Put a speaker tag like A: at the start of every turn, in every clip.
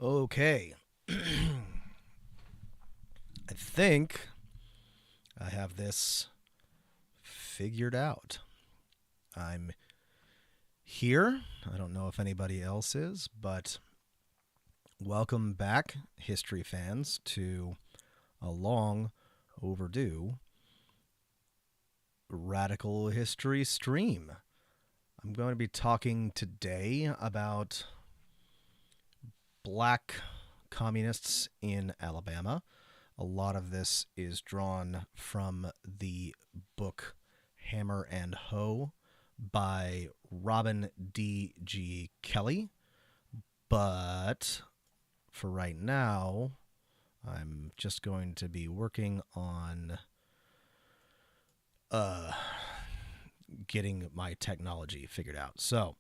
A: Okay. I think I have this figured out. I'm here. I don't know if anybody else is, but welcome back, history fans, to a long overdue radical history stream. I'm going to be talking today about black communists in Alabama. A lot of this is drawn from the book Hammer and Hoe by Robin D.G. Kelley. But for right now, I'm just going to be working on getting my technology figured out. So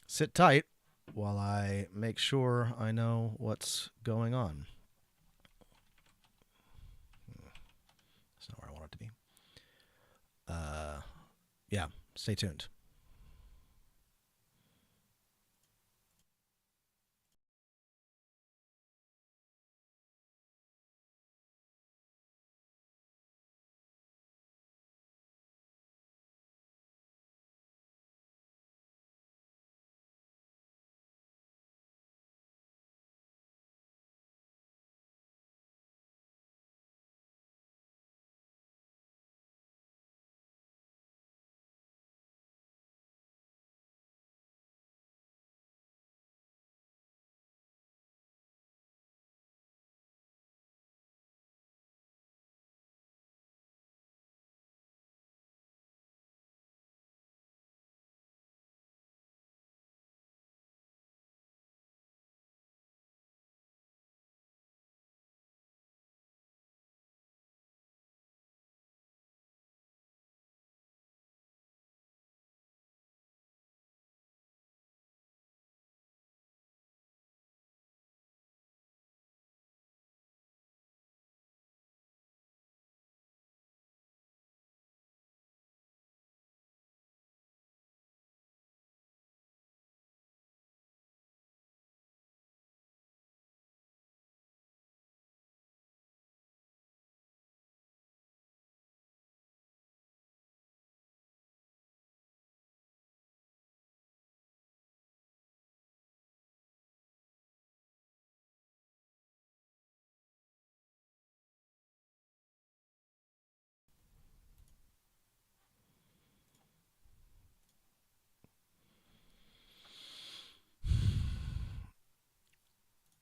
A: sit tight while I make sure I know what's going on. That's not where I want it to be. Yeah, stay tuned.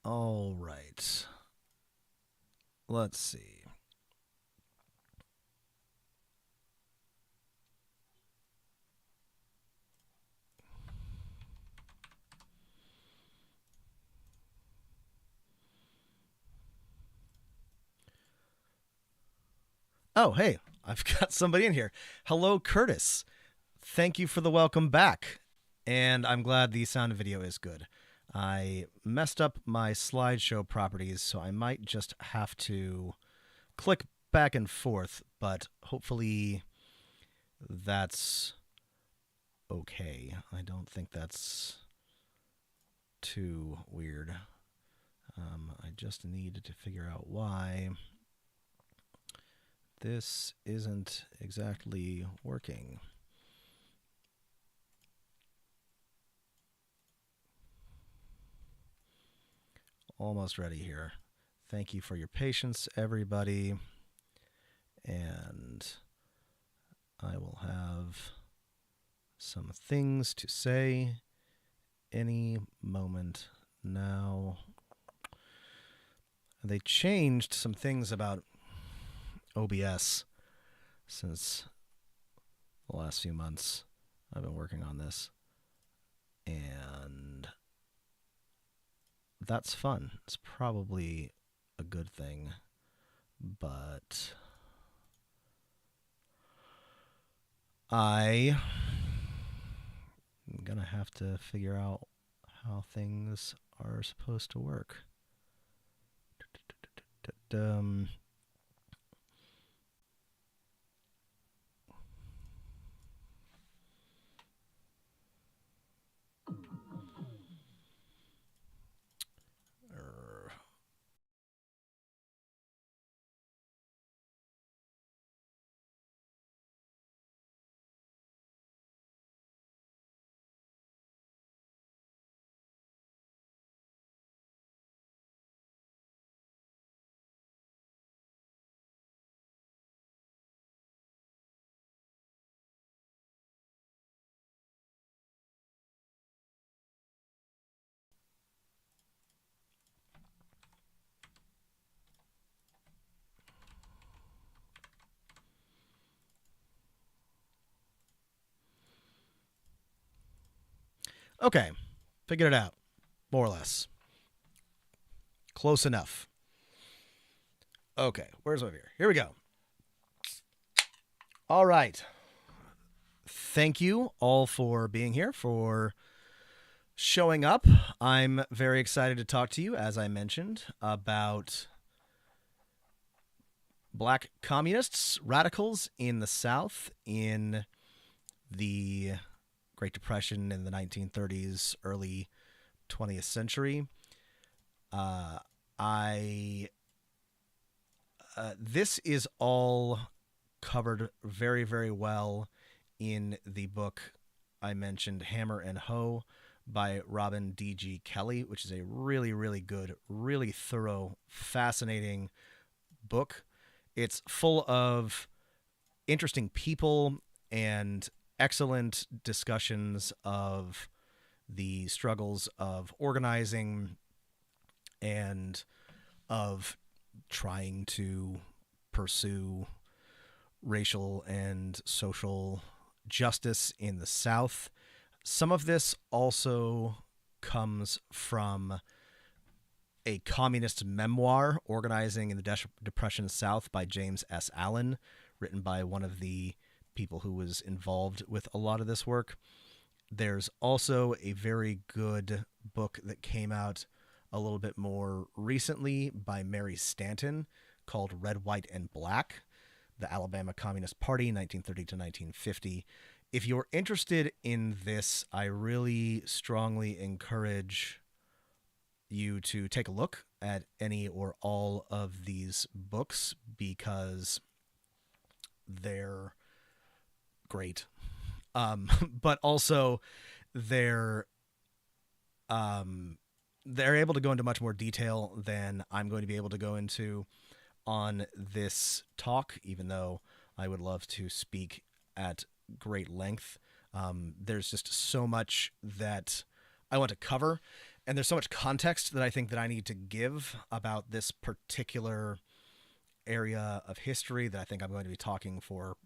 A: All right. Let's see. Oh, hey, I've got somebody in here. Hello, Curtis. Thank you for the welcome back. And I'm glad the sound and video is good. I messed up my slideshow properties, so I might just have to click back and forth, but hopefully that's okay. I don't think that's too weird. I just need to figure out why this isn't exactly working. Almost ready here. Thank you for your patience, everybody. And I will have some things to say any moment now. They changed some things about OBS since the last few months. I've been working on this. And that's fun. It's probably a good thing. But I'm gonna have to figure out how things are supposed to work. Okay, figured it out, more or less. Close enough. Okay, where's over here? Here we go. All right. Thank you all for being here, for showing up. I'm very excited to talk to you, as I mentioned, about black communists, radicals in the South in the Great Depression in the 1930s, early 20th century. This is all covered very, very well in the book I mentioned, Hammer and Hoe, by Robin D.G. Kelley, which is a really, really good, really thorough, fascinating book. It's full of interesting people and excellent discussions of the struggles of organizing and of trying to pursue racial and social justice in the South. Some of this also comes from a communist memoir, Organizing in the Depression South, by James S. Allen, written by one of the people who was involved with a lot of this work. There's also a very good book that came out a little bit more recently by Mary Stanton called Red, White, and Black, the Alabama Communist Party, 1930 to 1950. If you're interested in this, I really strongly encourage you to take a look at any or all of these books because they're great. But also they're able to go into much more detail than I'm going to be able to go into on this talk, even though I would love to speak at great length. There's just so much that I want to cover, and there's so much context that I think that I need to give about this particular area of history that I think I'm going to be talking for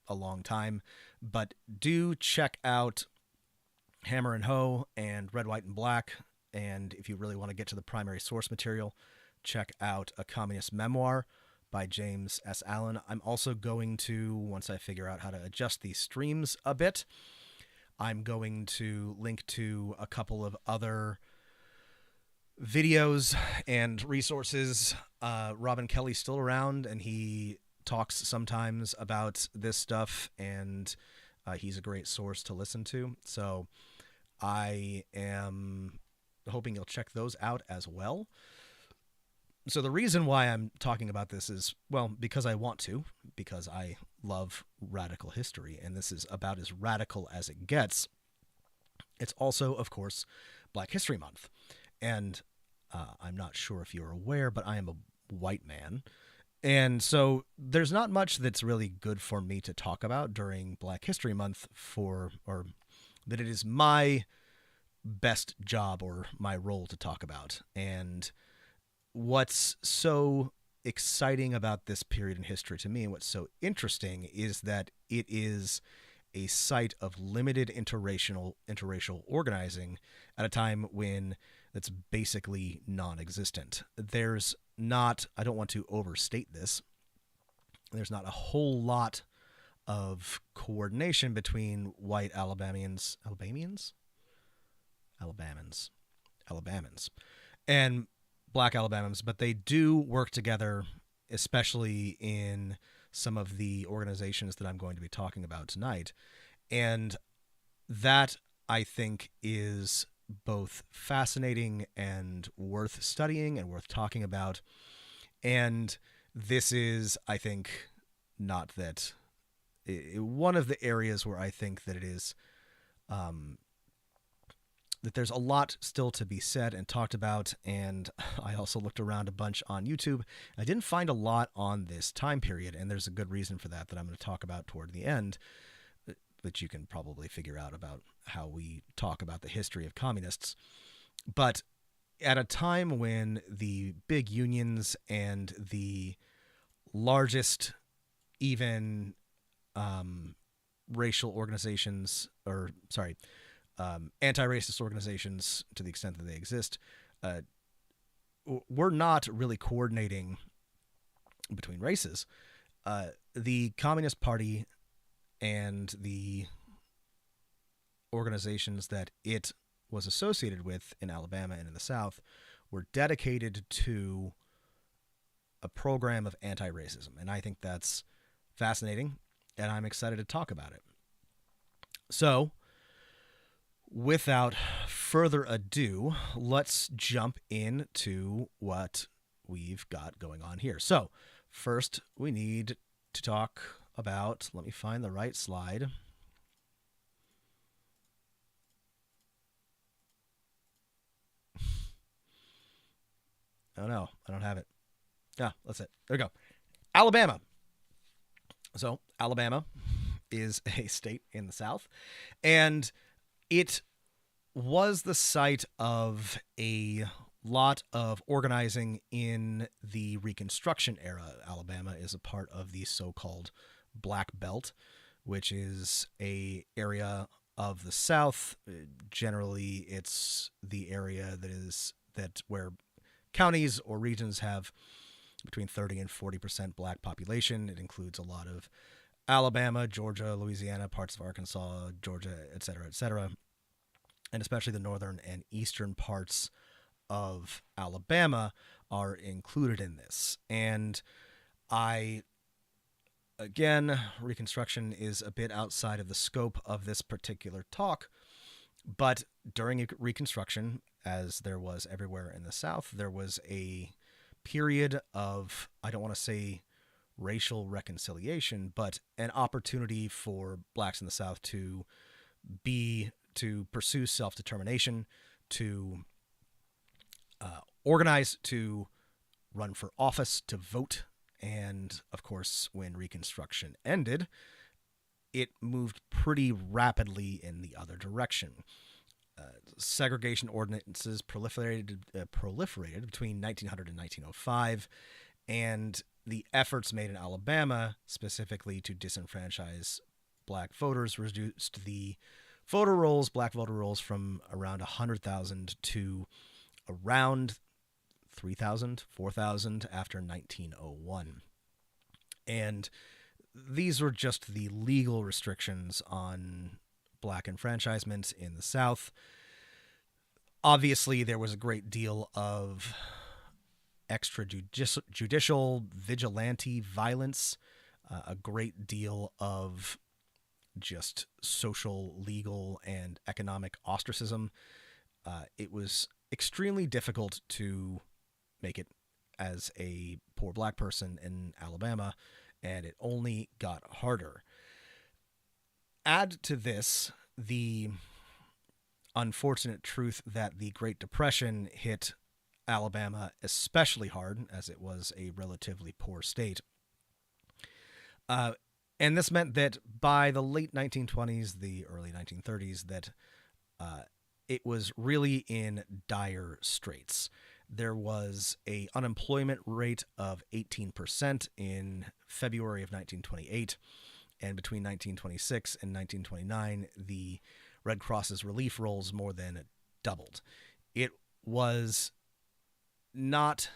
A: a long time. But do check out Hammer and Hoe and Red, White, and Black. And if you really want to get to the primary source material, check out A Communist Memoir by James S. Allen. I'm also going to, once I figure out how to adjust these streams a bit, I'm going to link to a couple of other videos and resources. Robin Kelley's still around, and he talks sometimes about this stuff, and he's a great source to listen to. So I am hoping you'll check those out as well. So the reason why I'm talking about this is, well, because I want to, because I love radical history, and this is about as radical as it gets. It's also, of course, Black History Month. And I'm not sure if you're aware, but I am a white man. And so there's not much that's really good for me to talk about during Black History Month or that it is my best job or my role to talk about. And what's so exciting about this period in history to me, and what's so interesting, is that it is a site of limited interracial organizing at a time when that's basically non-existent. There's not, I don't want to overstate this, there's not a whole lot of coordination between white Alabamans, and black Alabamans, but they do work together, especially in some of the organizations that I'm going to be talking about tonight. And that, I think, is both fascinating and worth studying and worth talking about. And this is, I think, not that one of the areas where I think that it is that there's a lot still to be said and talked about. And I also looked around a bunch on YouTube. I didn't find a lot on this time period, and there's a good reason for that I'm going to talk about toward the end, that you can probably figure out about how we talk about the history of communists. But at a time when the big unions and the largest even racial organizations, anti-racist organizations, to the extent that they exist, were not really coordinating between races. The Communist Party and the organizations that it was associated with in Alabama and in the South were dedicated to a program of anti-racism. And I think that's fascinating, and I'm excited to talk about it. So, without further ado, let's jump into what we've got going on here. So, first, we need to talk about, let me find the right slide. Oh no, I don't have it. That's it. There we go. Alabama. So, Alabama is a state in the South, and it was the site of a lot of organizing in the Reconstruction era. Alabama is a part of the so-called Black Belt, which is a area of the South. Generally, it's the area where counties or regions have between 30 and 40% black population. It includes a lot of Alabama, Georgia, Louisiana, parts of Arkansas, Georgia, et cetera, and especially the northern and eastern parts of Alabama are included in this. And again, Reconstruction is a bit outside of the scope of this particular talk, but during Reconstruction, as there was everywhere in the South, there was a period of, I don't want to say racial reconciliation, but an opportunity for blacks in the South to pursue self-determination, to organize, to run for office, to vote. And of course, when Reconstruction ended, it moved pretty rapidly in the other direction. Segregation ordinances proliferated between 1900 and 1905, and the efforts made in Alabama specifically to disenfranchise black voters reduced the black voter rolls from around 100,000 to around 3,000, 4,000 after 1901. And these were just the legal restrictions on black enfranchisement in the South. Obviously, there was a great deal of extrajudicial vigilante violence, a great deal of just social, legal, and economic ostracism. It was extremely difficult to make it as a poor black person in Alabama, and it only got harder. Add to this the unfortunate truth that the Great Depression hit Alabama especially hard, as it was a relatively poor state. And this meant that by the late 1920s, the early 1930s, that it was really in dire straits. There was an unemployment rate of 18% in February of 1928, and between 1926 and 1929, the Red Cross's relief rolls more than doubled. It was not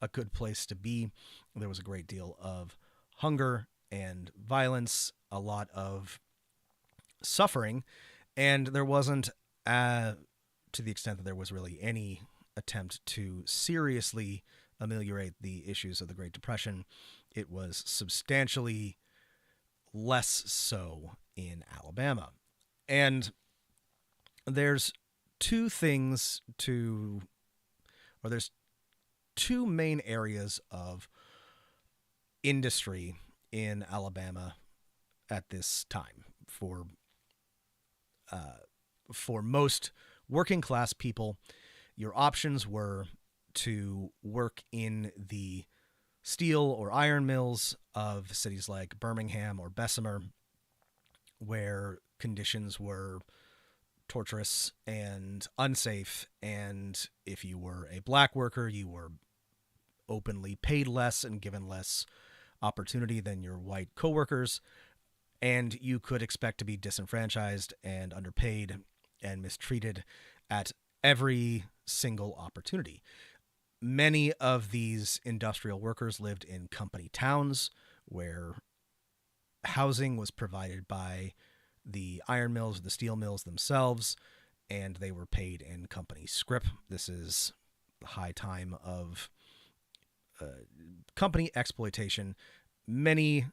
A: a good place to be. There was a great deal of hunger and violence, a lot of suffering, and there wasn't, to the extent that there was really any attempt to seriously ameliorate the issues of the Great Depression, it was substantially less so in Alabama. And there's there's two main areas of industry in Alabama at this time for most working class people. Your options were to work in the steel or iron mills of cities like Birmingham or Bessemer, where conditions were torturous and unsafe, and if you were a black worker, you were openly paid less and given less opportunity than your white coworkers, and you could expect to be disenfranchised and underpaid and mistreated at every single opportunity. Many of these industrial workers lived in company towns where housing was provided by the iron mills, the steel mills themselves, and they were paid in company scrip. This is the high time of company exploitation. Many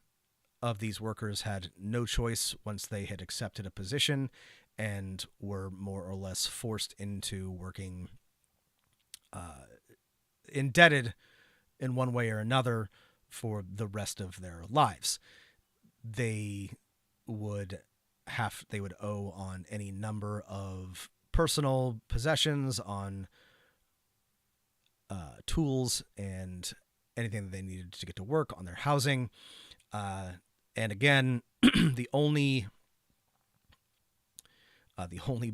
A: of these workers had no choice once they had accepted a position and were more or less forced into working indebted in one way or another for the rest of their lives. They would owe on any number of personal possessions, on tools and anything that they needed to get to work, on their housing. And again, the only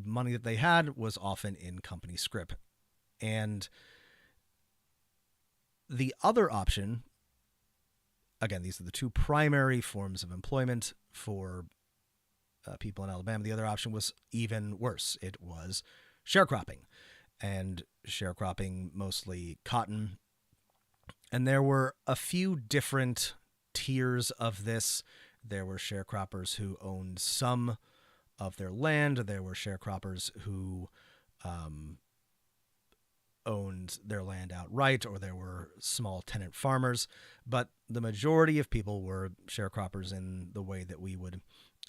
A: money that they had was often in company scrip. And the other option, again, these are the two primary forms of employment for people in Alabama. The other option was even worse. It was sharecropping, and sharecropping mostly cotton. And there were a few different tiers of this. There were sharecroppers who owned some of their land. There were sharecroppers who owned their land outright, or there were small tenant farmers. But the majority of people were sharecroppers in the way that we would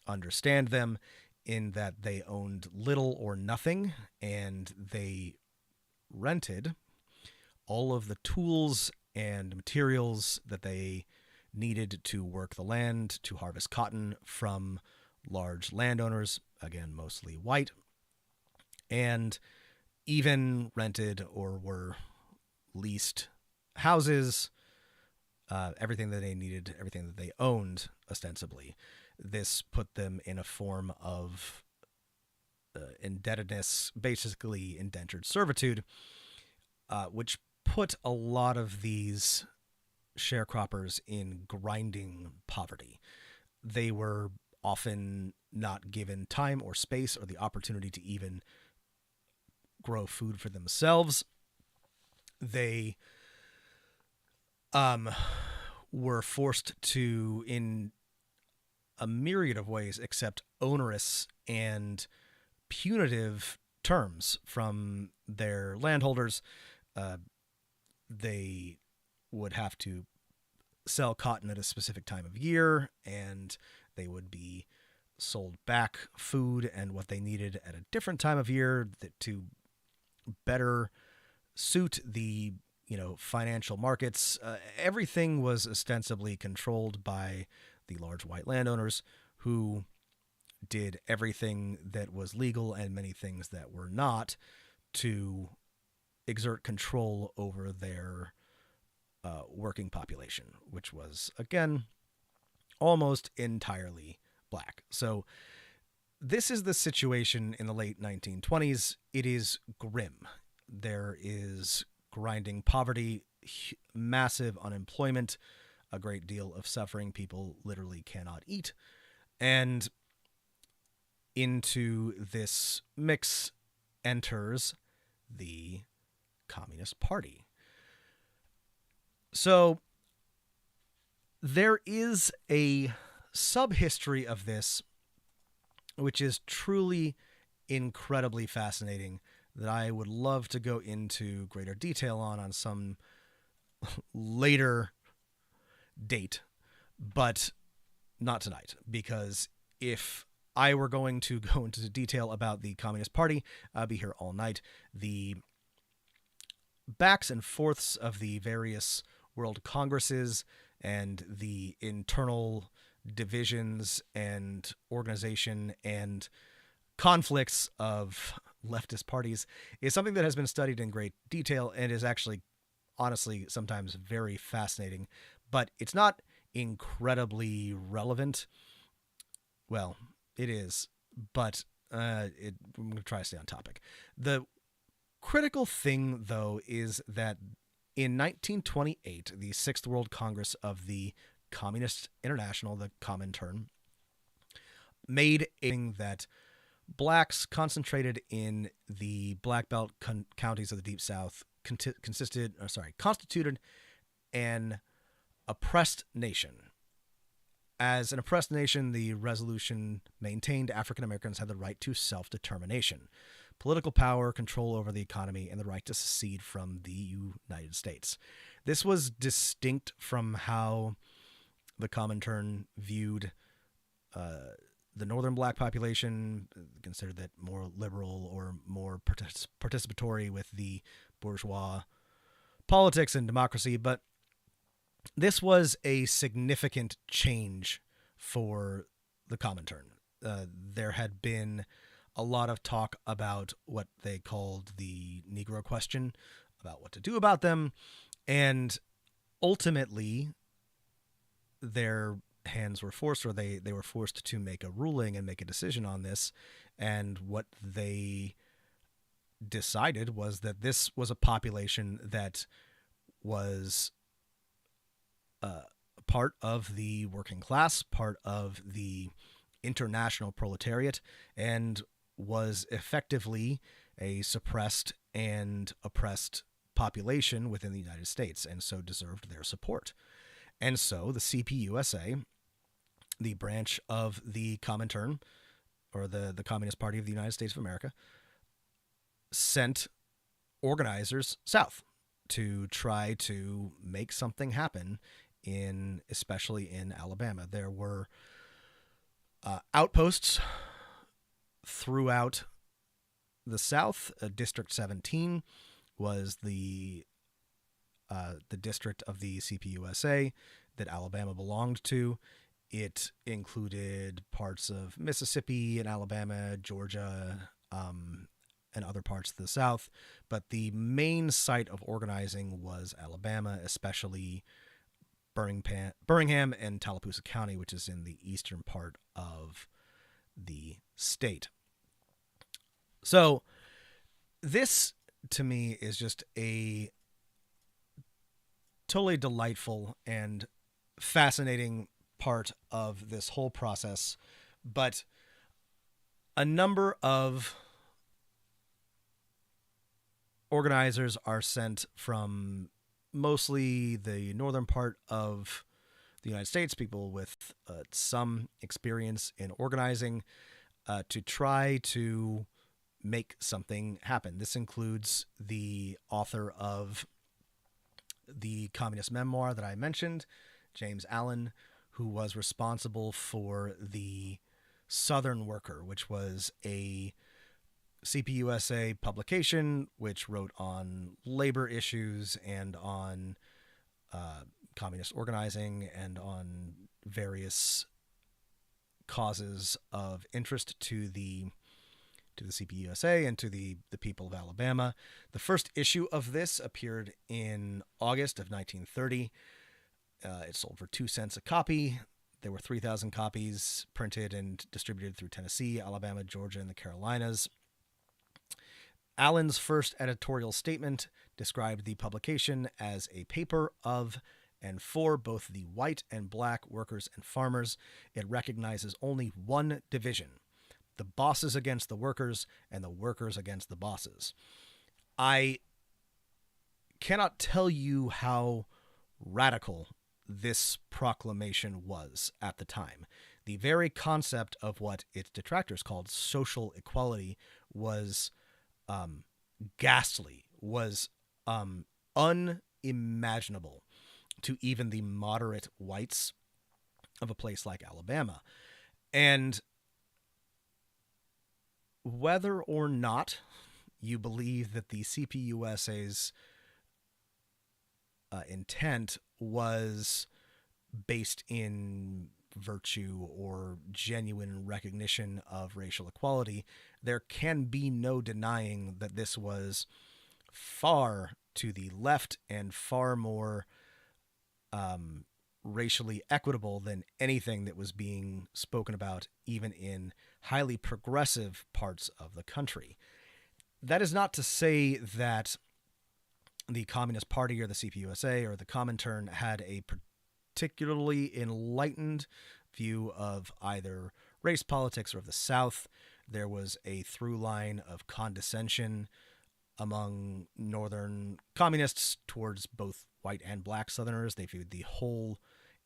A: understand them, in that they owned little or nothing, and they rented all of the tools and materials that they needed to work the land, to harvest cotton, from large landowners, again, mostly white, and even rented or were leased houses, everything that they needed, everything that they owned, ostensibly. This put them in a form of indebtedness, basically indentured servitude, which put a lot of these sharecroppers in grinding poverty. They were often not given time or space or the opportunity to even grow food for themselves. They were forced to, in a myriad of ways, accept onerous and punitive terms from their landholders. They would have to sell cotton at a specific time of year, and they would be sold back food and what they needed at a different time of year to better suit the financial markets. Everything was ostensibly controlled by the large white landowners, who did everything that was legal and many things that were not, to exert control over their working population, which was, again, almost entirely black. So this is the situation in the late 1920s. It is grim. There is grinding poverty, massive unemployment, a great deal of suffering. People literally cannot eat. And into this mix enters the Communist Party. So there is a subhistory of this which is truly incredibly fascinating, that I would love to go into greater detail on some later date, but not tonight, because if I were going to go into detail about the Communist Party, I'd be here all night. The backs and forths of the various world congresses and the internal divisions and organization and conflicts of leftist parties is something that has been studied in great detail and is actually, honestly, sometimes very fascinating, but it's not incredibly relevant. Well, it is, but I'm going to try to stay on topic. The critical thing, though, is that in 1928, the Sixth World Congress of the Communist International, the Comintern, made a thing that blacks concentrated in the Black Belt counties of the Deep South constituted an oppressed nation. As an oppressed nation, the resolution maintained African Americans had the right to self-determination, political power, control over the economy, and the right to secede from the United States. This was distinct from how the Comintern viewed the northern black population, considered that more liberal or more participatory with the bourgeois politics and democracy, but this was a significant change for the Comintern. There had been a lot of talk about what they called the Negro question, about what to do about them, and ultimately their hands were forced, or they were forced to make a ruling and make a decision on this. And what they decided was that this was a population that was part of the working class, part of the international proletariat, and was effectively a suppressed and oppressed population within the United States, and so deserved their support. And so the CPUSA, the branch of the Comintern, or the Communist Party of the United States of America, sent organizers south to try to make something happen, especially in Alabama. There were outposts throughout the South. District 17 was the district of the CPUSA that Alabama belonged to. It included parts of Mississippi and Alabama, Georgia, and other parts of the South. But the main site of organizing was Alabama, especially Birmingham and Tallapoosa County, which is in the eastern part of the state. So this, to me, is just a totally delightful and fascinating part of this whole process. But a number of organizers are sent from mostly the northern part of the United States, people with some experience in organizing, to try to make something happen. This includes the author of the communist memoir that I mentioned, James Allen, who was responsible for the Southern Worker, which was a CPUSA publication which wrote on labor issues and on communist organizing and on various causes of interest to the CPUSA and to the people of Alabama. The first issue of this appeared in August of 1930. It sold for 2 cents a copy. There were 3,000 copies printed and distributed through Tennessee, Alabama, Georgia, and the Carolinas. Allen's first editorial statement described the publication as a paper of and for both the white and black workers and farmers. It recognizes only one division: the bosses against the workers and the workers against the bosses. I cannot tell you how radical this proclamation was at the time. The very concept of what its detractors called social equality was ghastly, was unimaginable to even the moderate whites of a place like Alabama. And whether or not you believe that the CPUSA's intent was based in virtue or genuine recognition of racial equality, there can be no denying that this was far to the left and far more racially equitable than anything that was being spoken about even in highly progressive parts of the country. That is not to say that the Communist Party or the CPUSA or the Comintern had a particularly enlightened view of either race politics or of the South. There was a through line of condescension among northern communists towards both white and black Southerners. They viewed the whole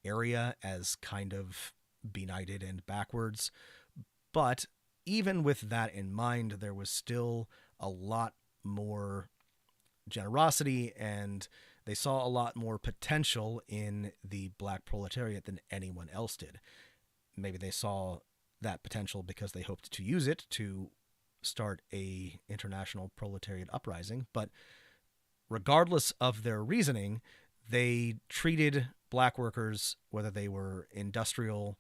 A: area as kind of benighted and backwards. But even with that in mind, there was still a lot more generosity, and they saw a lot more potential in the black proletariat than anyone else did. Maybe they saw that potential because they hoped to use it to start a international proletariat uprising, but regardless of their reasoning, they treated black workers, whether they were industrial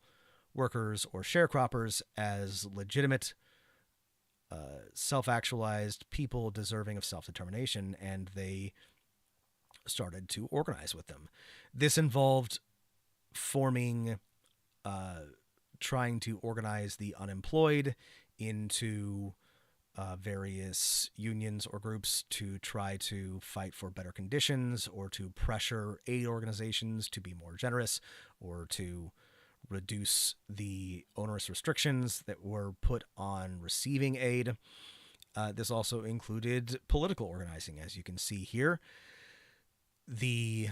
A: workers or sharecroppers, as legitimate, self-actualized people deserving of self-determination, and they started to organize with them. This involved forming, trying to organize the unemployed into various unions or groups to try to fight for better conditions, or to pressure aid organizations to be more generous, or to reduce the onerous restrictions that were put on receiving aid. This also included political organizing, as you can see here. This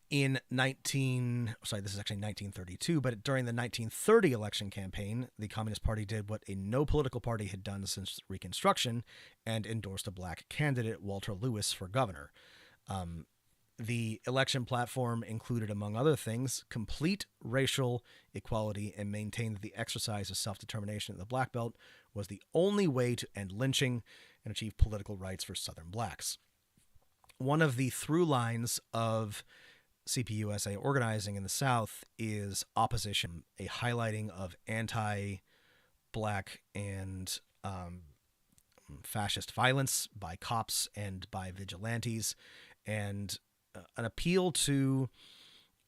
A: is actually 1932, but during the 1930 election campaign, the Communist Party did what no political party had done since Reconstruction and endorsed a black candidate, Walter Lewis, for governor. The election platform included, among other things, complete racial equality, and maintained that the exercise of self-determination in the Black Belt was the only way to end lynching and achieve political rights for Southern blacks. One of the through lines of CPUSA organizing in the South is opposition, a highlighting of anti-black and fascist violence by cops and by vigilantes, and an appeal to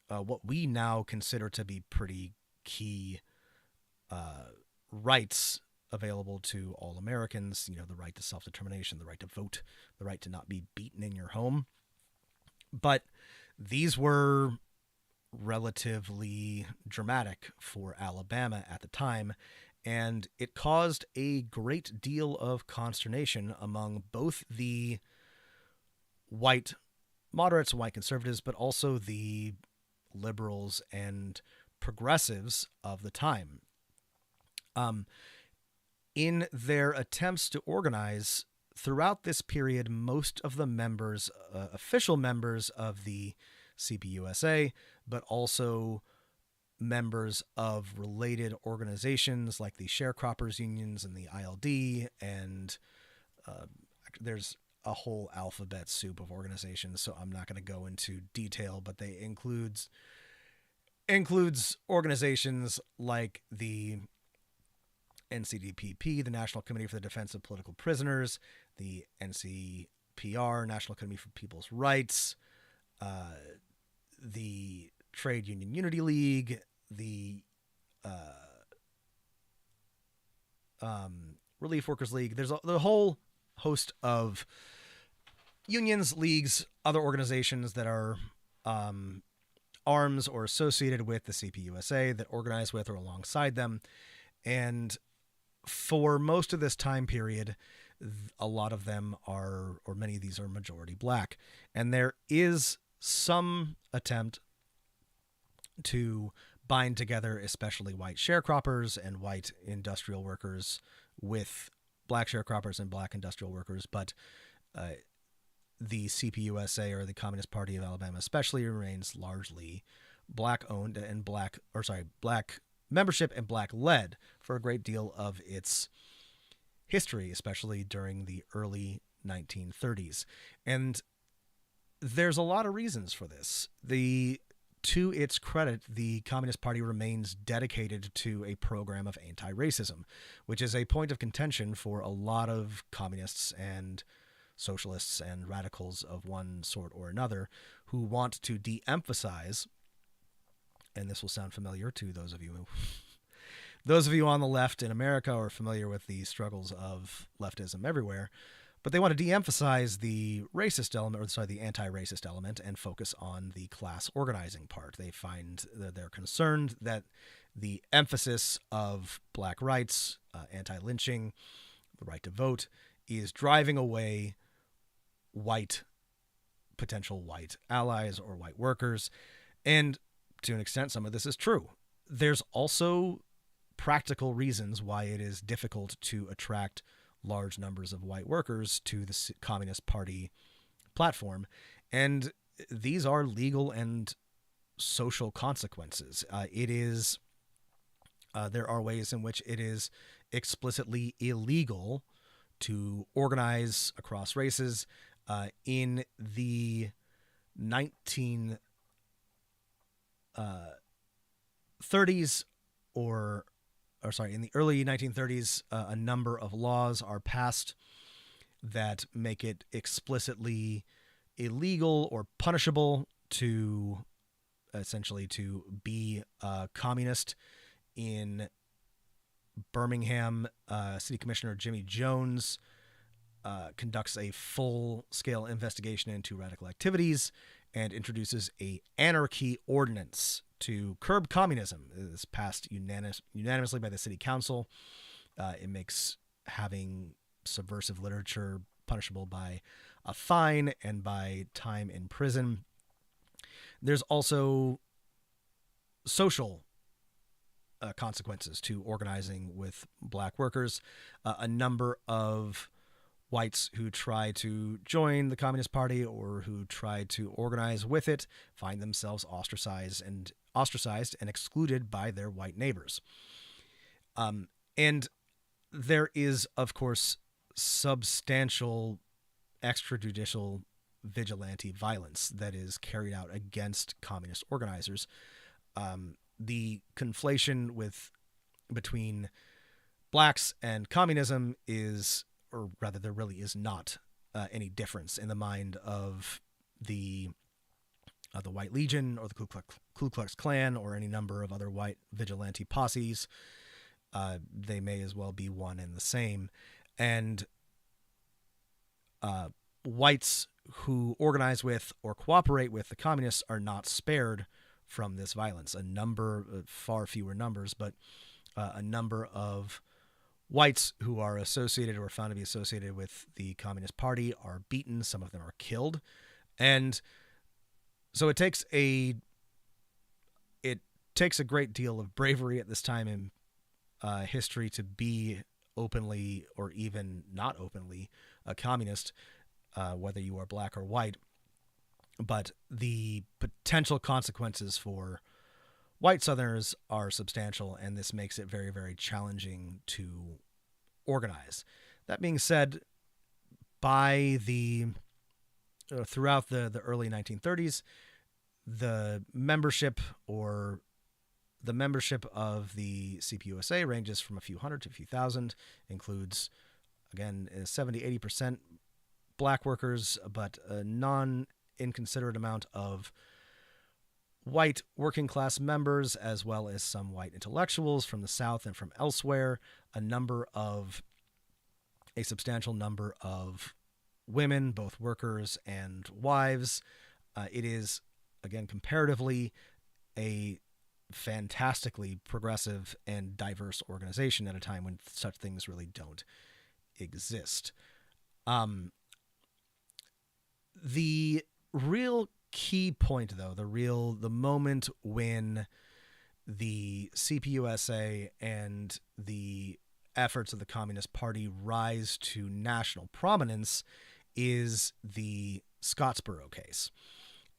A: what we now consider to be pretty key rights available to all Americans. You know, the right to self-determination, the right to vote, the right to not be beaten in your home. But these were relatively dramatic for Alabama at the time, and it caused a great deal of consternation among both the white moderates and white conservatives, but also the liberals and progressives of the time. In their attempts to organize throughout this period, most of the members, official members of the CPUSA, but also members of related organizations like the Sharecroppers Unions and the ILD, and there's a whole alphabet soup of organizations, so I'm not going to go into detail, but they includes organizations like the NCDPP, the National Committee for the Defense of Political Prisoners, the NCPR, National Committee for People's Rights, the Trade Union Unity League, the Relief Workers League. There's the whole host of unions, leagues, other organizations that are arms or associated with the CPUSA that organize with or alongside them. And for most of this time period, a lot of them are, or many of these are, majority black. And there is some attempt to bind together, especially white sharecroppers and white industrial workers, with black sharecroppers and black industrial workers. But the CPUSA, or the Communist Party of Alabama especially, remains largely black owned and black membership and black led for a great deal of its history, especially during the early 1930s. And there's a lot of reasons for this. To its credit, the Communist Party remains dedicated to a program of anti-racism, which is a point of contention for a lot of communists and socialists and radicals of one sort or another who want to de-emphasize, and this will sound familiar to those of you on the left in America are familiar with the struggles of leftism everywhere, But they want to de-emphasize the racist element, the anti-racist element, and focus on the class organizing part. They find that they're concerned that the emphasis of black rights, anti-lynching, the right to vote, is driving away potential white allies or white workers. And to an extent, some of this is true. There's also practical reasons why it is difficult to attract large numbers of white workers to the Communist Party platform. And these are legal and social consequences. There are ways in which it is explicitly illegal to organize across races. In the 1930s in the early 1930s, a number of laws are passed that make it explicitly illegal or punishable to essentially to be a communist. In Birmingham, City Commissioner Jimmy Jones conducts a full-scale investigation into radical activities and introduces a anarchy ordinance to curb communism. It is passed unanimously by the city council. It makes having subversive literature punishable by a fine and by time in prison. There's also social consequences to organizing with black workers. A number of whites who try to join the Communist Party or who try to organize with it find themselves ostracized and excluded by their white neighbors. And there is, of course, substantial extrajudicial vigilante violence that is carried out against communist organizers. The conflation between blacks and communism is, or rather, there really is not any difference in the mind of the White Legion or the Ku Klux Klan or any number of other white vigilante posses. They may as well be one and the same. And whites who organize with or cooperate with the communists are not spared from this violence. Far fewer numbers, but a number of whites who are associated or found to be associated with the Communist Party are beaten. Some of them are killed. And so it takes a great deal of bravery at this time in history to be openly or even not openly a communist, whether you are black or white. But the potential consequences for white Southerners are substantial, and this makes it very, very challenging to organize. That being said, throughout the early 1930s, the membership of the CPUSA ranges from a few hundred to a few thousand, includes, again, 70-80% black workers, but a non-inconsiderate amount of white working class members, as well as some white intellectuals from the South and from elsewhere, a substantial number of women, both workers and wives. It is, again, comparatively a fantastically progressive and diverse organization at a time when such things really don't exist. The real key point, though, the moment when the CPUSA and the efforts of the Communist Party rise to national prominence is the Scottsboro Case.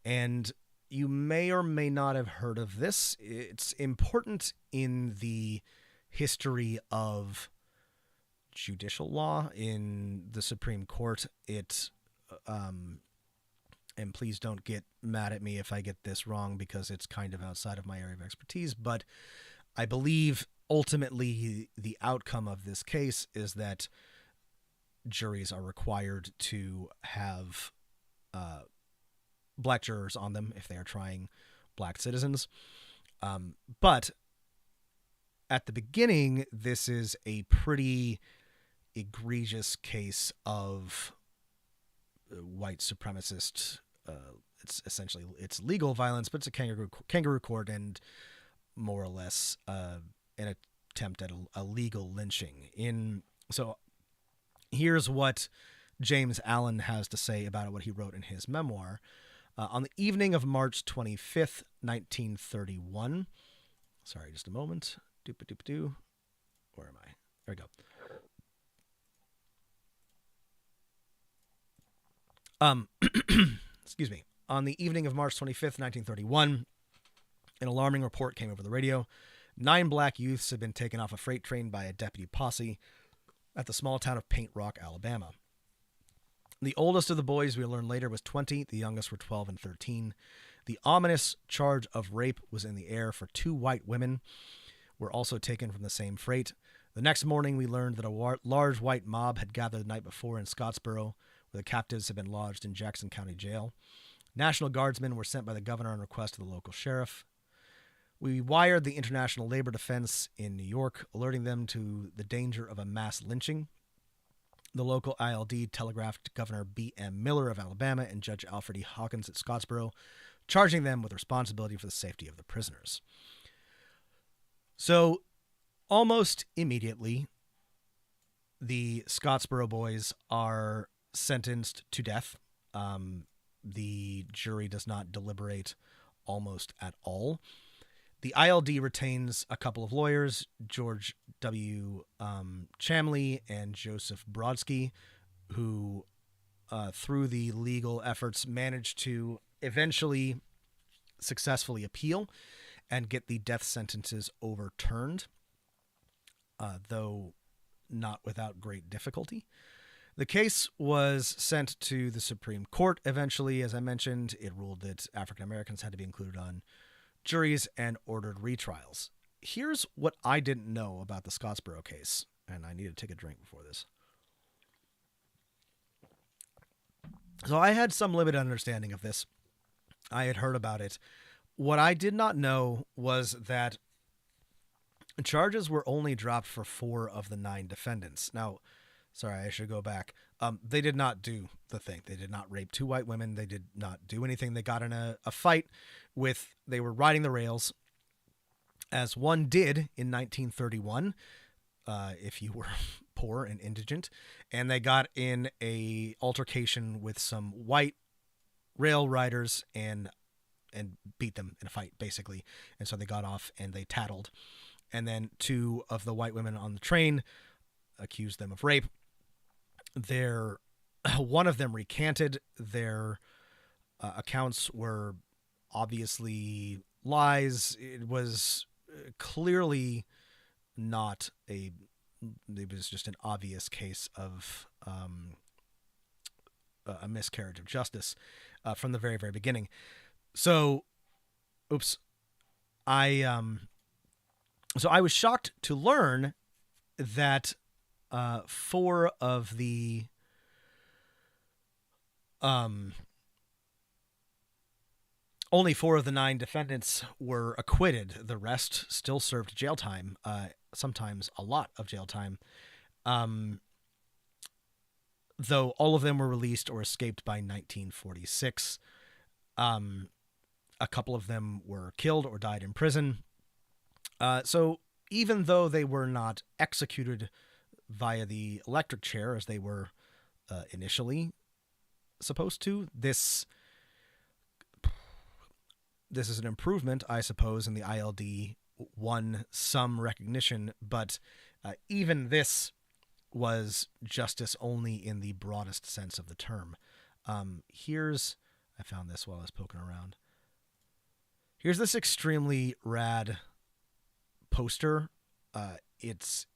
A: And you may or may not have heard of this. It's important in the history of judicial law in the Supreme Court. And please don't get mad at me if I get this wrong, because it's kind of outside of my area of expertise, but I believe ultimately the outcome of this case is that juries are required to have black jurors on them if they are trying black citizens. But at the beginning, this is a pretty egregious case of white supremacist. It's essentially legal violence, but it's a kangaroo court, and more or less an attempt at a legal lynching. So here's what James Allen has to say about it, what he wrote in his memoir. On the evening of March 25th, 1931. Sorry, just a moment. Doop-a-doop-a-doo. Where am I? There we go. Excuse me. On the evening of March 25th, 1931, an alarming report came over the radio. 9 black youths had been taken off a freight train by a deputy posse at the small town of Paint Rock, Alabama. The oldest of the boys, we learned later, was 20. The youngest were 12 and 13. The ominous charge of rape was in the air, for 2 white women were also taken from the same freight. The next morning, we learned that a large white mob had gathered the night before in Scottsboro, where the captives had been lodged in Jackson County Jail. National Guardsmen were sent by the governor on request of the local sheriff. We wired the International Labor Defense in New York, alerting them to the danger of a mass lynching. The local ILD telegraphed Governor B.M. Miller of Alabama and Judge Alfred E. Hawkins at Scottsboro, charging them with responsibility for the safety of the prisoners. So, almost immediately, the Scottsboro boys are sentenced to death. The jury does not deliberate almost at all. The ILD retains a couple of lawyers, George W. Chamley and Joseph Brodsky, who, through the legal efforts, managed to eventually successfully appeal and get the death sentences overturned, though not without great difficulty. The case was sent to the Supreme Court eventually. As I mentioned, it ruled that African Americans had to be included on juries and ordered retrials. Here's what I didn't know about the Scottsboro case, and I need to take a drink before this. So I had some limited understanding of this. I had heard about it. What I did not know was that charges were only dropped for 4 of the 9 defendants. Now, sorry, I should go back. They did not do the thing. They did not rape 2 white women. They did not do anything. They got in a fight they were riding the rails, as one did in 1931, if you were poor and indigent, and they got in a altercation with some white rail riders and beat them in a fight, basically. And so they got off and they tattled. And then 2 of the white women on the train accused them of rape. One of them recanted. Their accounts were obviously lies. It was clearly not it was just an obvious case of a miscarriage of justice from the very, very beginning. So, I was shocked to learn that 4 of the only 4 of the 9 defendants were acquitted. The rest still served jail time, sometimes a lot of jail time, though all of them were released or escaped by 1946. A couple of them were killed or died in prison. So even though they were not executed via the electric chair as they were initially supposed to, this is an improvement, I suppose, and the ILD won some recognition, but even this was justice only in the broadest sense of the term. I found this while I was poking around. Here's this extremely rad poster. It's,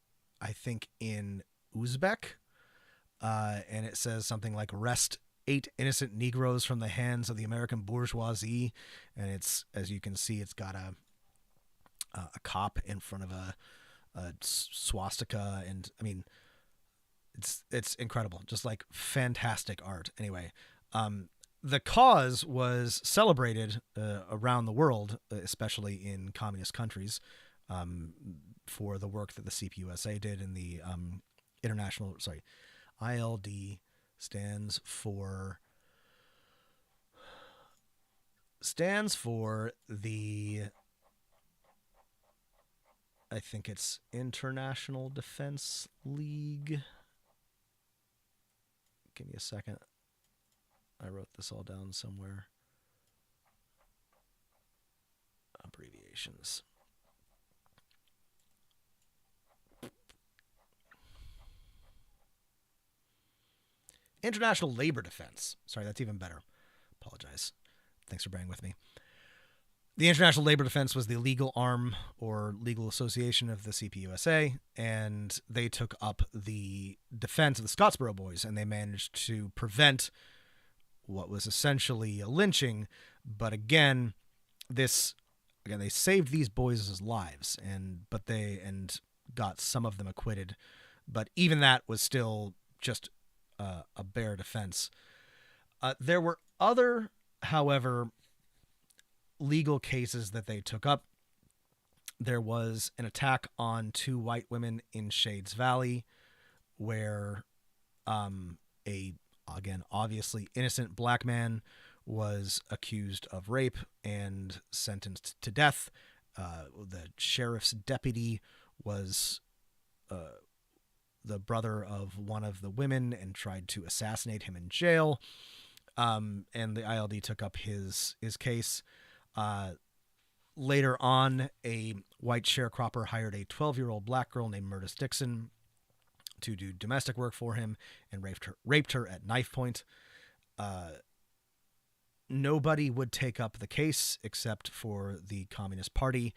A: I think, in Uzbek, and it says something like "Wrest 8 innocent Negroes from the hands of the American bourgeoisie," and it's, as you can see, it's got a cop in front of a swastika, and I mean, it's incredible, just like fantastic art. Anyway, the cause was celebrated around the world, especially in communist countries, for the work that the CPUSA did in the international. Sorry, ILD stands for the, I think it's International Defense League. Give me a second. I wrote this all down somewhere. Abbreviations. International Labor Defense. Sorry, that's even better. Apologize. Thanks for bearing with me. The International Labor Defense was the legal arm or legal association of the CPUSA, and they took up the defense of the Scottsboro boys, and they managed to prevent what was essentially a lynching. But again, they saved these boys' lives, but got some of them acquitted. But even that was still just a bare defense. There were other, however, legal cases that they took up. There was an attack on 2 white women in Shades Valley, where again, obviously innocent black man was accused of rape and sentenced to death. The sheriff's deputy was the brother of one of the women and tried to assassinate him in jail. And the ILD took up his case. Later on, a white sharecropper hired a 12-year-old black girl named Murtis Dixon to do domestic work for him and raped her at knife point. Nobody would take up the case except for the Communist Party.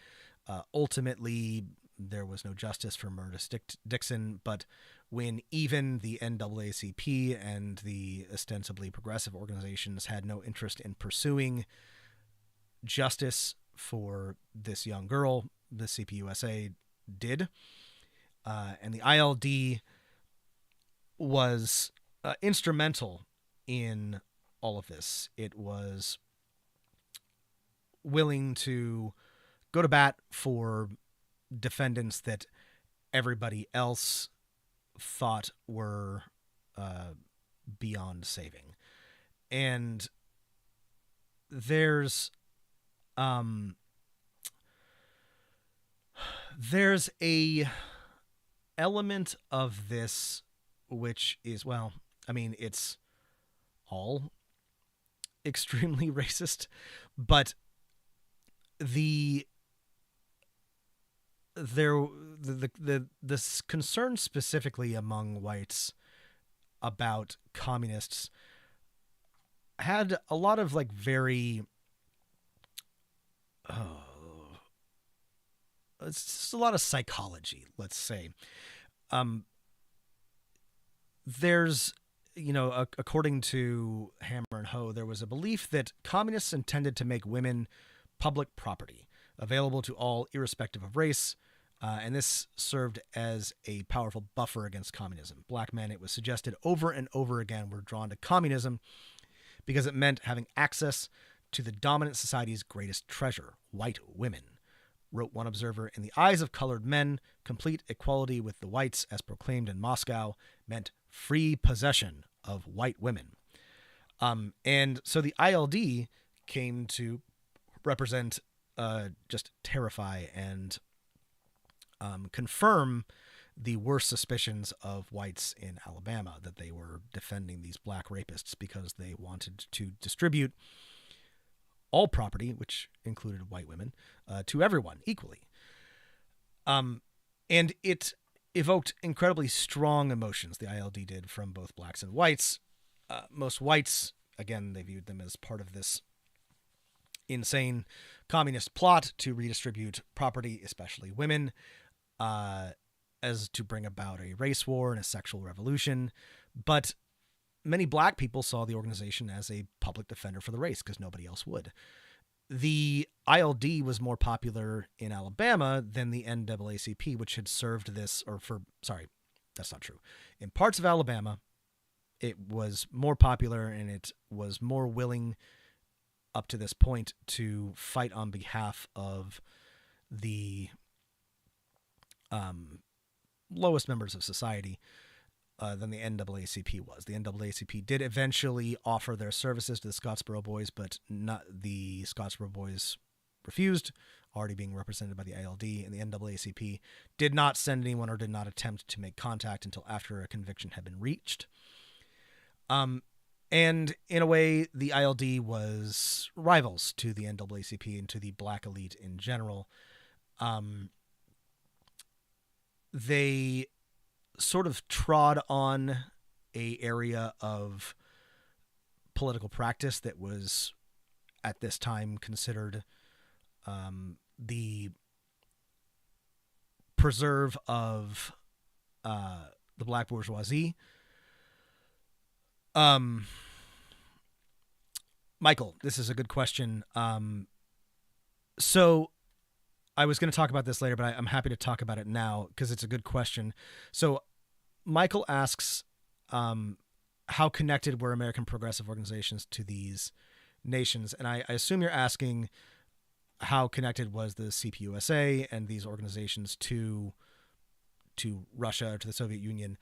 A: Ultimately, there was no justice for Murtis Dixon, but when even the NAACP and the ostensibly progressive organizations had no interest in pursuing justice for this young girl, the CPUSA did. And the ILD was instrumental in all of this. It was willing to go to bat for defendants that everybody else thought were beyond saving. And there's a element of this which is, well, I mean, it's all extremely racist, but the concern specifically among whites about communists had a lot of like very it's just a lot of psychology, let's say. There's, according to Hammer and Hoe, there was a belief that communists intended to make women public property, available to all irrespective of race, and this served as a powerful buffer against communism. Black men, it was suggested over and over again, were drawn to communism because it meant having access to the dominant society's greatest treasure, white women. Wrote one observer, in the eyes of colored men, complete equality with the whites, as proclaimed in Moscow, meant free possession of white women. And so the ILD came to represent, just terrify and confirm the worst suspicions of whites in Alabama, that they were defending these black rapists because they wanted to distribute all property, which included white women, to everyone equally. And it evoked incredibly strong emotions, the ILD did, from both blacks and whites. Most whites, again, they viewed them as part of this insane communist plot to redistribute property, especially women, as to bring about a race war and a sexual revolution. But many black people saw the organization as a public defender for the race because nobody else would. The ILD was more popular in Alabama than the NAACP, which had served this, that's not true. In parts of Alabama, it was more popular and it was more willing up to this point to fight on behalf of the lowest members of society. than the NAACP was. The NAACP did eventually offer their services to the Scottsboro boys, but not the Scottsboro boys refused, already being represented by the ILD, and the NAACP did not send anyone or did not attempt to make contact until after a conviction had been reached. And in a way, the ILD was rivals to the NAACP and to the black elite in general. They sort of trod on a area of political practice that was at this time considered the preserve of the black bourgeoisie. Michael, this is a good question. So I was going to talk about this later, but I'm happy to talk about it now because it's a good question. So Michael asks, how connected were American progressive organizations to these nations? And I assume you're asking how connected was the CPUSA and these organizations to Russia or to the Soviet Union.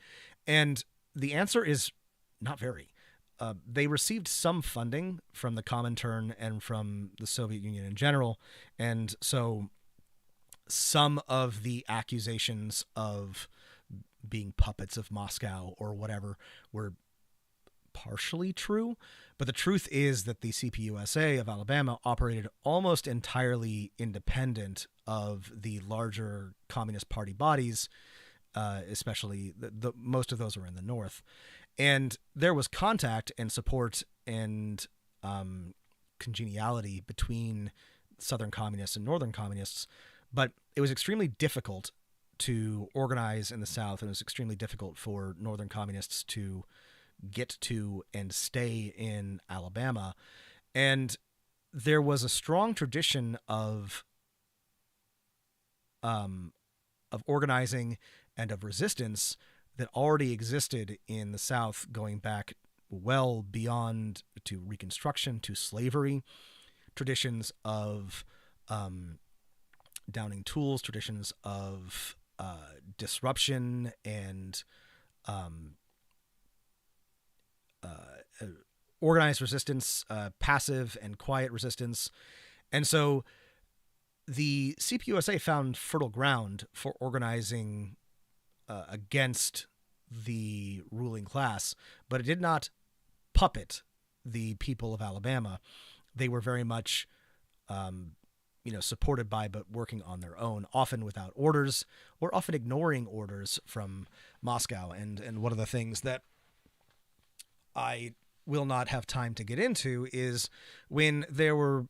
A: And the answer is not very. They received some funding from the Comintern and from the Soviet Union in general. And so some of the accusations of being puppets of Moscow or whatever were partially true. But the truth is that the CPUSA of Alabama operated almost entirely independent of the larger Communist Party bodies, especially the most of those were in the North. And there was contact and support and congeniality between Southern communists and Northern communists, but it was extremely difficult to organize in the South, and it was extremely difficult for Northern communists to get to and stay in Alabama. And there was a strong tradition of organizing and of resistance that already existed in the South, going back well beyond to Reconstruction, to slavery, traditions of downing tools, traditions of disruption and organized resistance, passive and quiet resistance. And so the CPUSA found fertile ground for organizing against the ruling class, but it did not puppet the people of Alabama. They were very much, supported by, but working on their own, often without orders or often ignoring orders from Moscow. And one of the things that I will not have time to get into is when there were,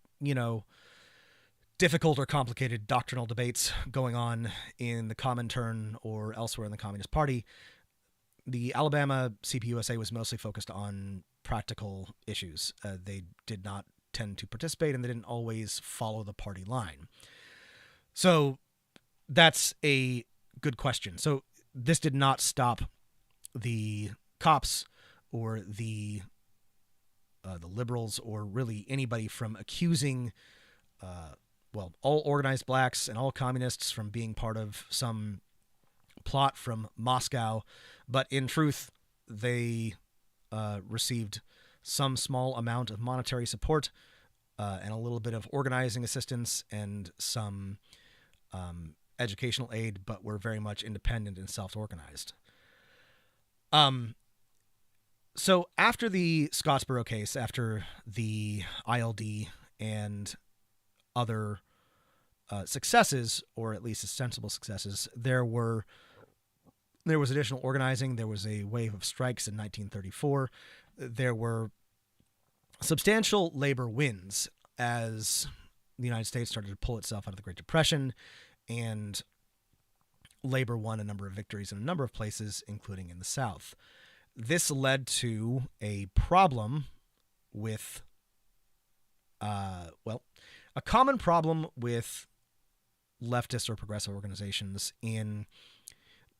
A: difficult or complicated doctrinal debates going on in the Comintern or elsewhere in the Communist Party, the Alabama CPUSA was mostly focused on practical issues. They did not tend to participate, and they didn't always follow the party line. So that's a good question. So this did not stop the cops or the liberals or really anybody from accusing all organized blacks and all communists from being part of some plot from Moscow. But in truth, they received some small amount of monetary support and a little bit of organizing assistance and some educational aid, but were very much independent and self-organized. So after the Scottsboro case, after the ILD and other successes, or at least ostensible successes, there was additional organizing. There was a wave of strikes in 1934. There were substantial labor wins as the United States started to pull itself out of the Great Depression, and labor won a number of victories in a number of places, including in the South. This led to a problem with, a common problem with leftist or progressive organizations in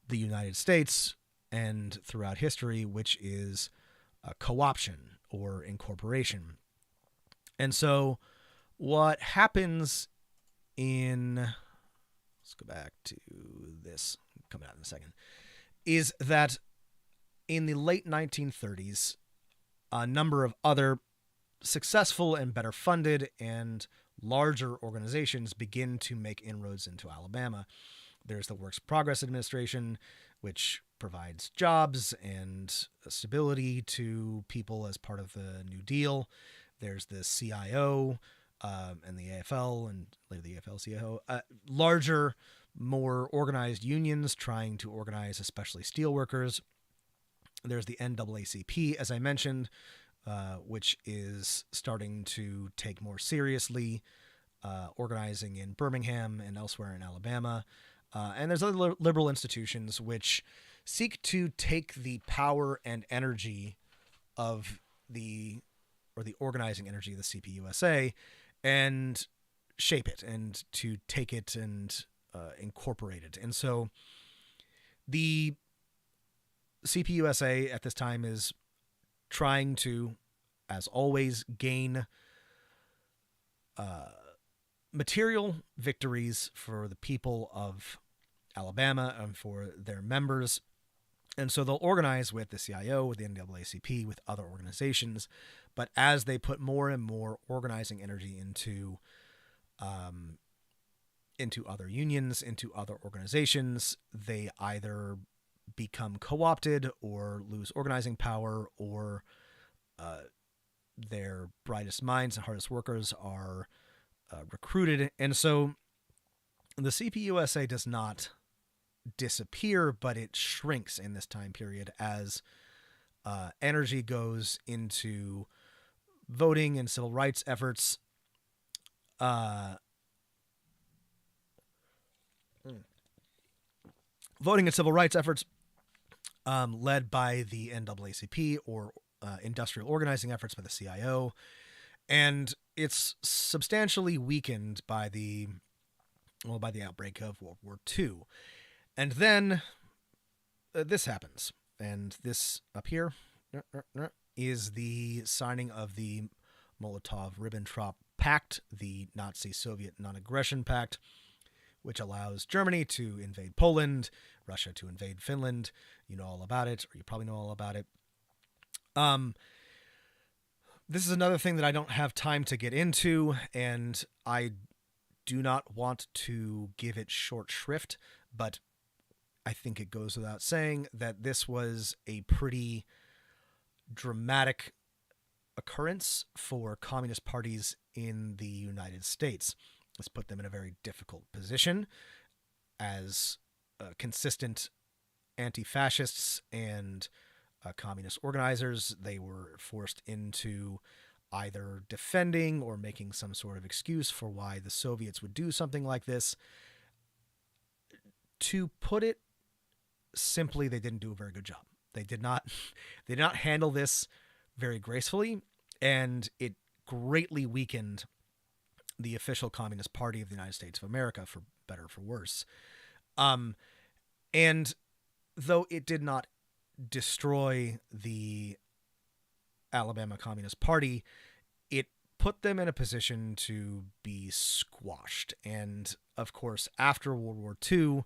A: the United States and throughout history, which is co-option or incorporation. And so what happens let's go back to this, coming out in a second, is that in the late 1930s, a number of other successful and better funded and larger organizations begin to make inroads into Alabama. There's the Works Progress Administration, which provides jobs and stability to people as part of the New Deal. There's the CIO and the AFL, and later the AFL-CIO. Larger, more organized unions trying to organize especially steelworkers. There's the NAACP, as I mentioned, which is starting to take more seriously organizing in Birmingham and elsewhere in Alabama. And there's other liberal institutions which seek to take the power and energy of the organizing energy of the CPUSA and shape it and to take it and incorporate it. And so the CPUSA at this time is trying to, as always, gain material victories for the people of Alabama and for their members. And so they'll organize with the CIO, with the NAACP, with other organizations. But as they put more and more organizing energy into other unions, into other organizations, they either become co-opted or lose organizing power, or their brightest minds and hardest workers are recruited. And so the CPUSA does not disappear, but it shrinks in this time period as energy goes into voting and civil rights efforts. Voting and civil rights efforts led by the NAACP, or industrial organizing efforts by the CIO. And it's substantially weakened by the outbreak of World War II. And then this happens. And this up here is the signing of the Molotov-Ribbentrop Pact, the Nazi-Soviet non-aggression pact, which allows Germany to invade Poland, Russia to invade Finland. You know all about it, or you probably know all about it. This is another thing that I don't have time to get into, and I do not want to give it short shrift, but I think it goes without saying that this was a pretty dramatic occurrence for communist parties in the United States. This put them in a very difficult position as consistent anti-fascists and communist organizers. They were forced into either defending or making some sort of excuse for why the Soviets would do something like this. To put it simply, they didn't do a very good job. They did not handle this very gracefully, and it greatly weakened the official Communist Party of the United States of America, for better or for worse. And though it did not destroy the Alabama Communist Party, it put them in a position to be squashed. And of course, after World War II,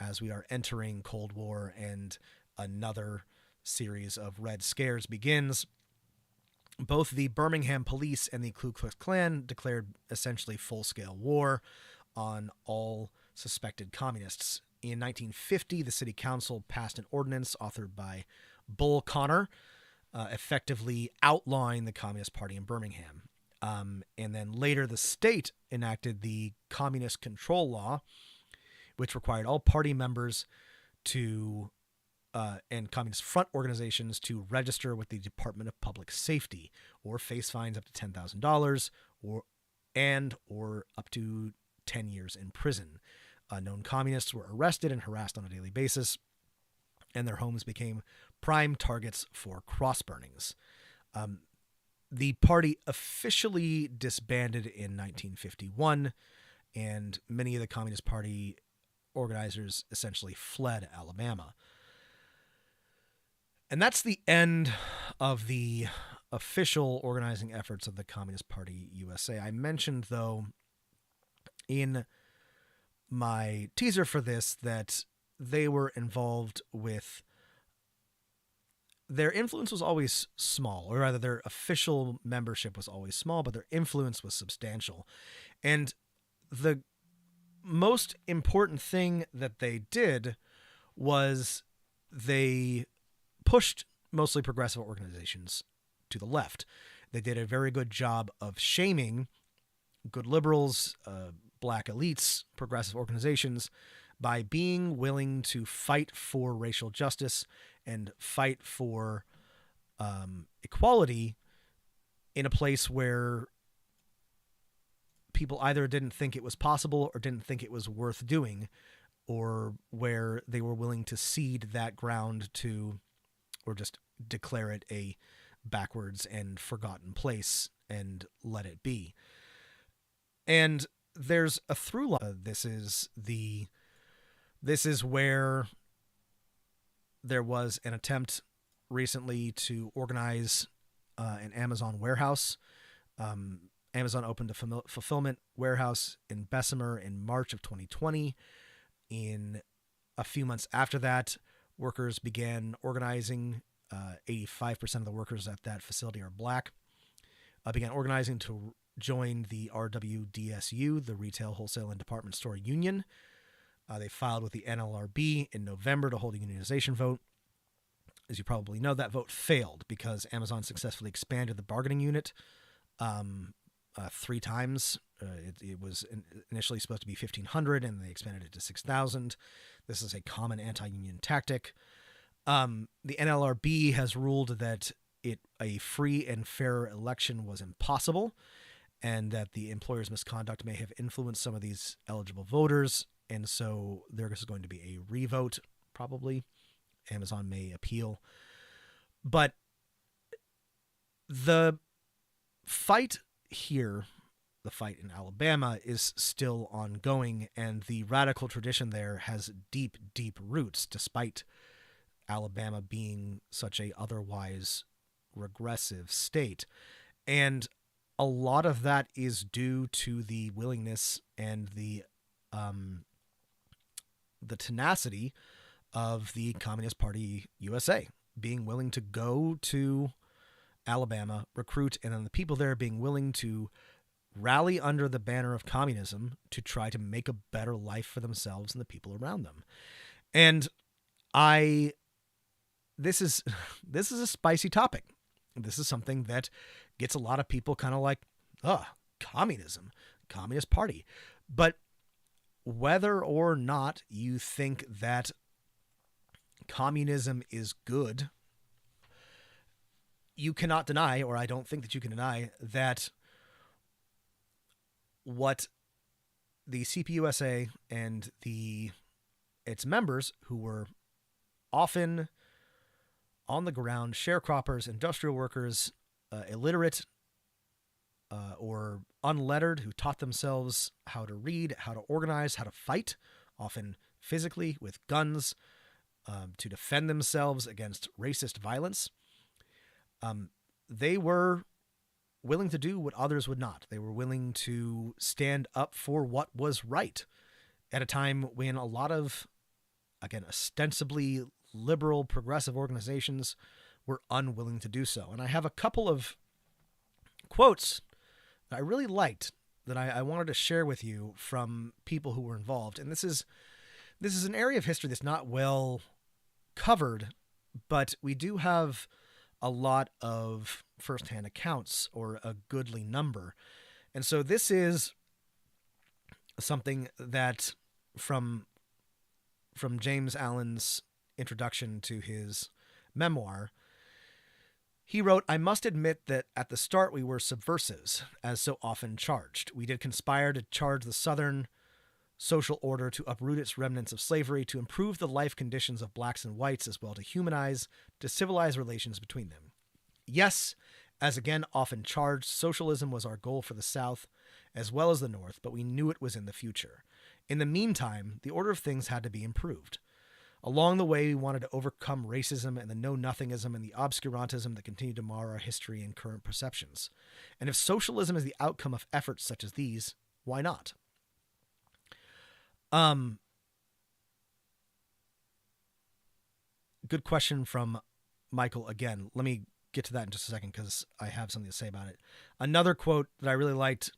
A: as we are entering Cold War and another series of Red Scares begins, both the Birmingham police and the Ku Klux Klan declared essentially full-scale war on all suspected communists. In 1950, the city council passed an ordinance authored by Bull Connor, effectively outlawing the Communist Party in Birmingham. And then later, the state enacted the Communist Control Law, which required all party members to and Communist Front organizations to register with the Department of Public Safety or face fines up to $10,000 or up to 10 years in prison. Known communists were arrested and harassed on a daily basis, and their homes became prime targets for cross burnings. The party officially disbanded in 1951, and many of the Communist Party organizers essentially fled Alabama. And that's the end of the official organizing efforts of the Communist Party USA. I mentioned, though, in my teaser for this that they were involved with their influence was always small, or rather their official membership was always small, but their influence was substantial. And the most important thing that they did was they pushed mostly progressive organizations to the left. They did a very good job of shaming good liberals, black elites, progressive organizations by being willing to fight for racial justice and fight for equality in a place where people either didn't think it was possible or didn't think it was worth doing, or where they were willing to cede that ground to, or just declare it a backwards and forgotten place and let it be. And there's a through line. This is where there was an attempt recently to organize an Amazon warehouse. Amazon opened a fulfillment warehouse in Bessemer in March of 2020. In a few months after that, workers began organizing. 85% of the workers at that facility are black. Began organizing to join the RWDSU, the Retail, Wholesale, and Department Store Union. They filed with the NLRB in November to hold a unionization vote. As you probably know, that vote failed because Amazon successfully expanded the bargaining unit 3 times. It was initially supposed to be 1,500, and they expanded it to 6,000. This is a common anti-union tactic. The NLRB has ruled that a free and fair election was impossible, and that the employer's misconduct may have influenced some of these eligible voters, and so there is going to be a revote, probably. Amazon may appeal. But the fight here, the fight in Alabama, is still ongoing, and the radical tradition there has deep, deep roots, despite Alabama being such a otherwise regressive state. And a lot of that is due to the willingness and the tenacity of the Communist Party USA being willing to go to Alabama, recruit, and then the people there being willing to rally under the banner of communism to try to make a better life for themselves and the people around them. And this is a spicy topic. This is something that gets a lot of people kind of like, communism, Communist Party. But whether or not you think that communism is good, you cannot deny, or I don't think that you can deny, that what the CPUSA and its members, who were often on the ground, sharecroppers, industrial workers, illiterate or unlettered, who taught themselves how to read, how to organize, how to fight, often physically with guns, to defend themselves against racist violence. They were willing to do what others would not. They were willing to stand up for what was right at a time when a lot of, again, ostensibly liberal, progressive organizations were unwilling to do so. And I have a couple of quotes that I really liked that I wanted to share with you from people who were involved. And this is an area of history that's not well covered, but we do have a lot of firsthand accounts, or a goodly number. And so this is something that from James Allen's introduction to his memoir. He wrote, "I must admit that at the start we were subversives, as so often charged. We did conspire to charge the Southern social order, to uproot its remnants of slavery, to improve the life conditions of blacks and whites, as well to humanize, to civilize relations between them. Yes, as again often charged, socialism was our goal for the South as well as the North, but we knew it was in the future. In the meantime, the order of things had to be improved. Along the way, we wanted to overcome racism and the know-nothingism and the obscurantism that continue to mar our history and current perceptions. And if socialism is the outcome of efforts such as these, why not?" Good question from Michael, again, let me get to that in just a second because I have something to say about it. Another quote that I really liked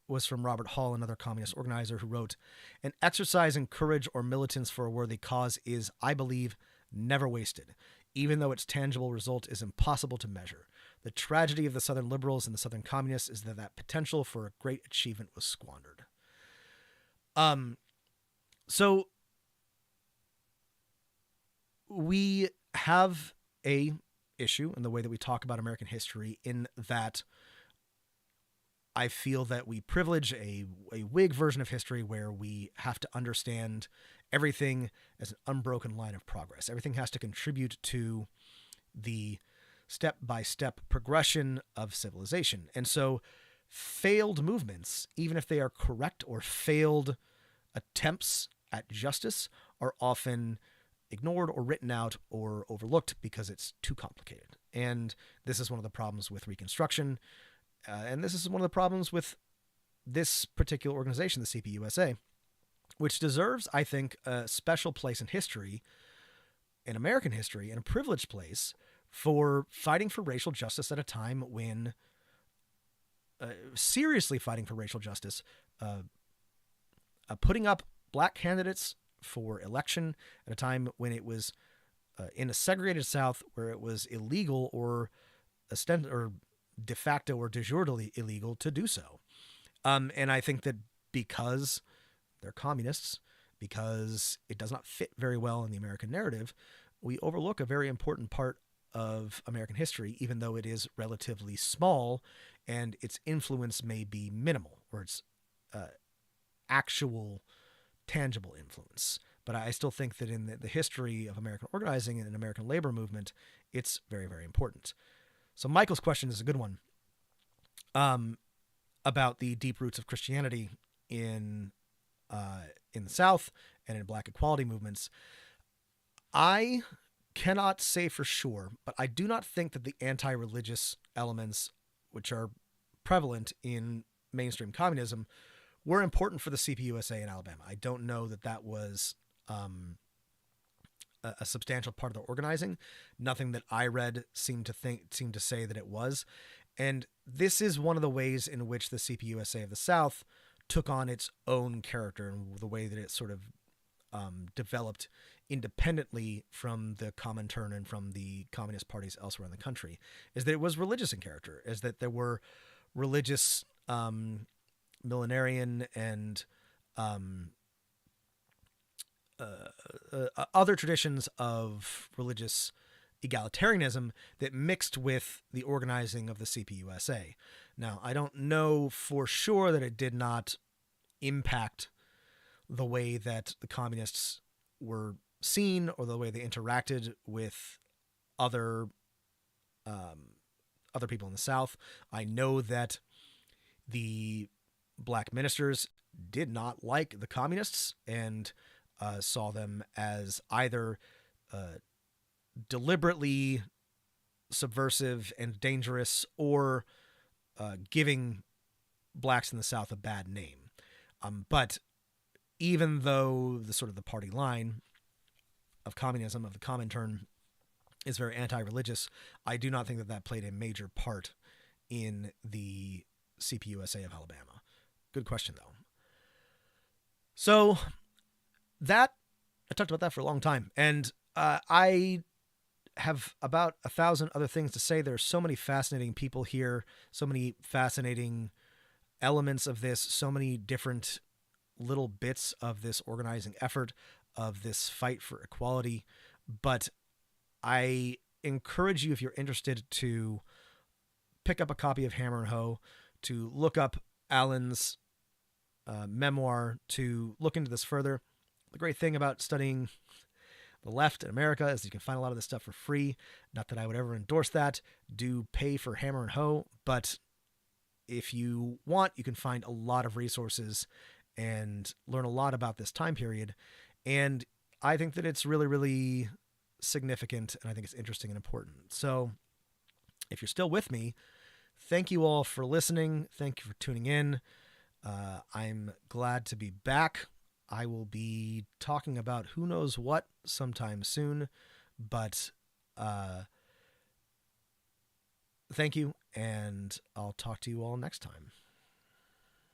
A: was from Robert Hall, another communist organizer, who wrote, "An exercise in courage or militance for a worthy cause is, I believe, never wasted, even though its tangible result is impossible to measure. The tragedy of the Southern liberals and the Southern communists is that potential for a great achievement was squandered." So we have a issue in the way that we talk about American history, in that I feel that we privilege a Whig version of history where we have to understand everything as an unbroken line of progress. Everything has to contribute to the step-by-step progression of civilization. And so failed movements, even if they are correct, or failed attempts at justice, are often ignored or written out or overlooked because it's too complicated. And this is one of the problems with Reconstruction. And this is one of the problems with this particular organization, the CPUSA, which deserves, I think, a special place in history, in American history, and a privileged place for fighting for racial justice at a time when, seriously fighting for racial justice, putting up black candidates for election at a time when it was in a segregated South where it was illegal or de facto or de jure illegal to do so. And I think that because they're communists, because it does not fit very well in the American narrative, we overlook a very important part of American history, even though it is relatively small and its influence may be minimal, or its actual tangible influence. But I still think that in the history of American organizing and American labor movement, it's very, very important. So Michael's question is a good one, about the deep roots of Christianity in the South and in black equality movements. I cannot say for sure, but I do not think that the anti-religious elements, which are prevalent in mainstream communism, were important for the CPUSA in Alabama. I don't know that that was a substantial part of the organizing. Nothing that I read seemed to say that it was. And this is one of the ways in which the CPUSA of the South took on its own character, and the way that it sort of developed independently from the Comintern and from the communist parties elsewhere in the country, is that it was religious in character, is that there were religious millenarian and other traditions of religious egalitarianism that mixed with the organizing of the CPUSA. Now, I don't know for sure that it did not impact the way that the communists were seen or the way they interacted with other people in the South. I know that the black ministers did not like the communists and saw them as either deliberately subversive and dangerous, or giving blacks in the South a bad name. But even though the sort of the party line of communism, of the Comintern, is very anti-religious, I do not think that that played a major part in the CPUSA of Alabama. Good question, though. So I talked about that for a long time, and I have about 1,000 other things to say. There's so many fascinating people here, so many fascinating elements of this, so many different little bits of this organizing effort, of this fight for equality. But I encourage you, if you're interested, to pick up a copy of Hammer and Hoe, to look up Allen's memoir, to look into this further. The great thing about studying the left in America is you can find a lot of this stuff for free. Not that I would ever endorse that. Do pay for Hammer and Hoe, but if you want, you can find a lot of resources and learn a lot about this time period. And I think that it's really, really significant, and I think it's interesting and important. So if you're still with me, thank you all for listening. Thank you for tuning in. I'm glad to be back. I will be talking about who knows what sometime soon, but thank you, and I'll talk to you all next time.